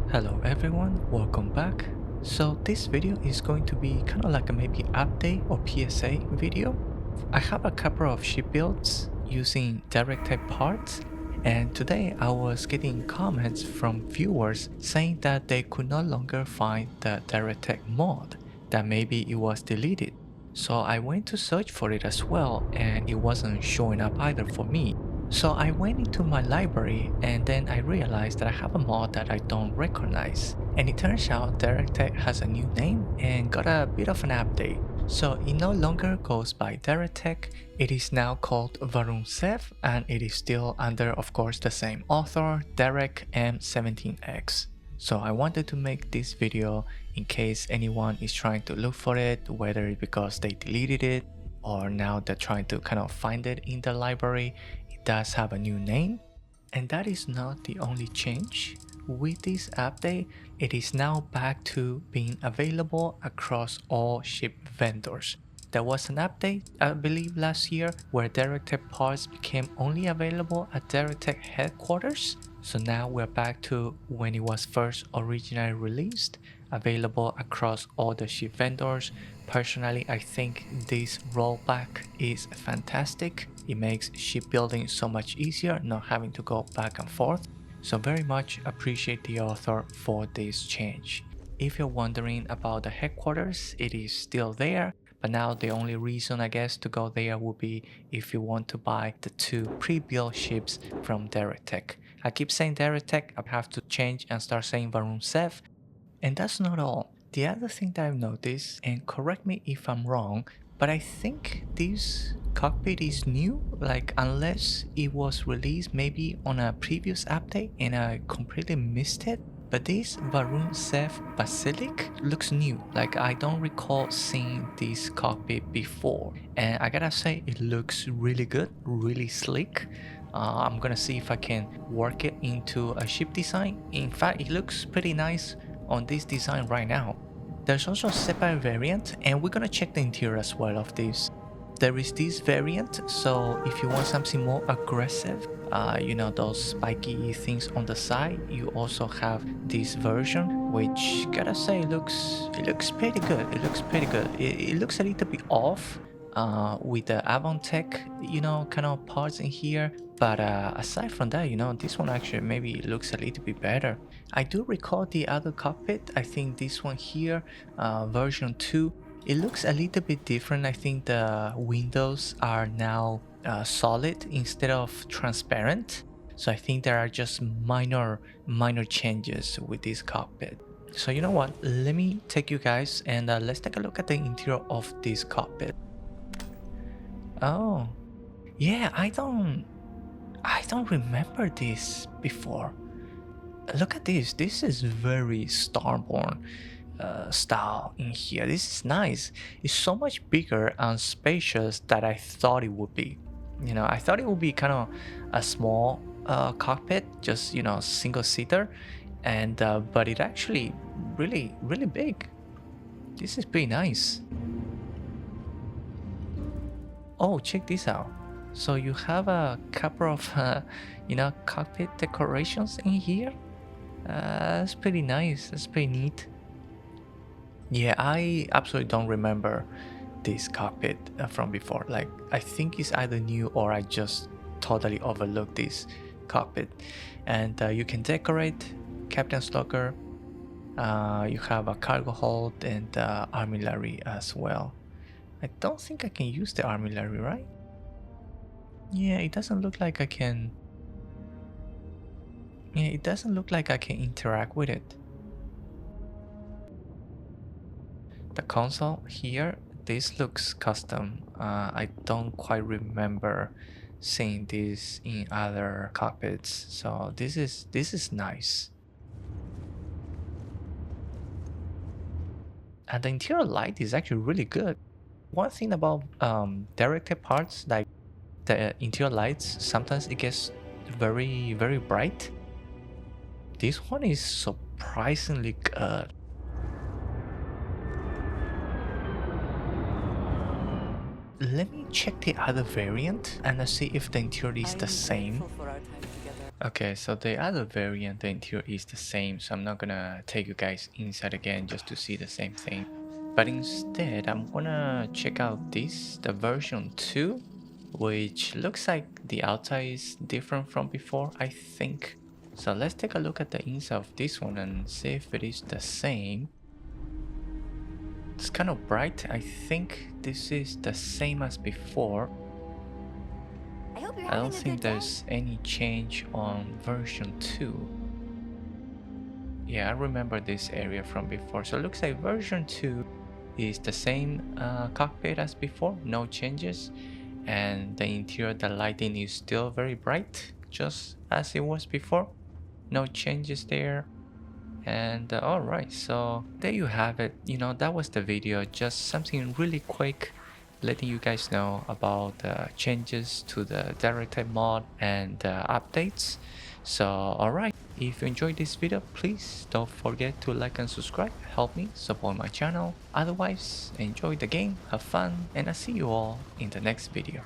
Hello everyone, welcome back. So this video is going to be kind of like a maybe update or PSA video. I have a couple of ship builds using DerreTech parts, and today I was getting comments from viewers saying that they could no longer find the DerreTech mod, that maybe it was deleted. So I went to search for it as well, and it wasn't showing up either for me. So I went into my library and then I realized that I have a mod that I don't recognize. And it turns out DerreTech has a new name and got a bit of an update. So it no longer goes by DerreTech, it is now called Varun Sev, and it is still under, of course, the same author, Derek M17X. So I wanted to make this video in case anyone is trying to look for it, whether it's because they deleted it or now they're trying to kind of find it in the library. Does have a new name, and that is not the only change. With this update, it is now back to being available across all ship vendors. There was an update, I believe last year, where DerreTech parts became only available at DerreTech headquarters. So now we're back to when it was first originally released, available across all the ship vendors. Personally, I think this rollback is fantastic. It makes shipbuilding so much easier, not having to go back and forth. So very much appreciate the author for this change. If you're wondering about the headquarters, it is still there, but now the only reason I guess to go there would be if you want to buy the two pre-built ships from DerreTech. I keep saying DerreTech, I have to change and start saying Varun Sev. And that's not all. The other thing that I've noticed, and correct me if I'm wrong, but I think this cockpit is new, like unless it was released maybe on a previous update and I completely missed it. But this Varun Sev Basilic looks new, like I don't recall seeing this cockpit before. And I gotta say, it looks really good, really sleek. I'm gonna see if I can work it into a ship design. In fact, it looks pretty nice on this design right now. There's also a separate variant, and we're gonna check the interior as well of this. There is this variant, so if you want something more aggressive, those spiky things on the side, you also have this version, which gotta say it looks pretty good. It looks pretty good. It looks a little bit off with the Avantech, kind of parts in here. But aside from that, this one actually maybe looks a little bit better. I do recall the other cockpit. I think this one here, version 2, it looks a little bit different. I think the windows are now solid instead of transparent. So I think there are just minor changes with this cockpit. So you know what? Let me take you guys and let's take a look at the interior of this cockpit. Oh, yeah, I don't remember this before. Look at this. This is very Starborn style in here. This is nice. It's so much bigger and spacious than I thought it would be. I thought it would be kind of a small cockpit, just single seater, and but it actually really big. This is pretty nice. Oh, check this out. So you have a couple of cockpit decorations in here. That's pretty nice. That's pretty neat. Yeah, I absolutely don't remember this cockpit from before. Like, I think it's either new or I just totally overlooked this cockpit. And you can decorate captain's locker. You have a cargo hold and armillary as well. I don't think I can use the armillary, right? Yeah, it doesn't look like I can. Yeah, it doesn't look like I can interact with it. The console here, this looks custom. I don't quite remember seeing this in other cockpits, so this is nice. And the interior light is actually really good. One thing about DerreTech parts, like the interior lights, sometimes it gets very bright. This one is surprisingly good. Let me check the other variant and see if the interior is the same. Okay, so the other variant, the interior is the same, so I'm not gonna take you guys inside again just to see the same thing. But instead, I'm gonna check out this, the version 2, which looks like the outside is different from before, I think. So let's take a look at the inside of this one and see if it is the same. It's kind of bright. I think this is the same as before. I hope you're I having don't a think good day. there's any change on version 2. Yeah, I remember this area from before. So it looks like version 2 is the same cockpit as before, no changes. And the interior, the lighting is still very bright, just as it was before. No changes there. And all right, so there you have it. That was the video, just something really quick, letting you guys know about the changes to the DerreTech mod and updates. So all right, if you enjoyed this video, please don't forget to like and subscribe, help me support my channel. Otherwise, enjoy the game, have fun, and I'll see you all in the next video.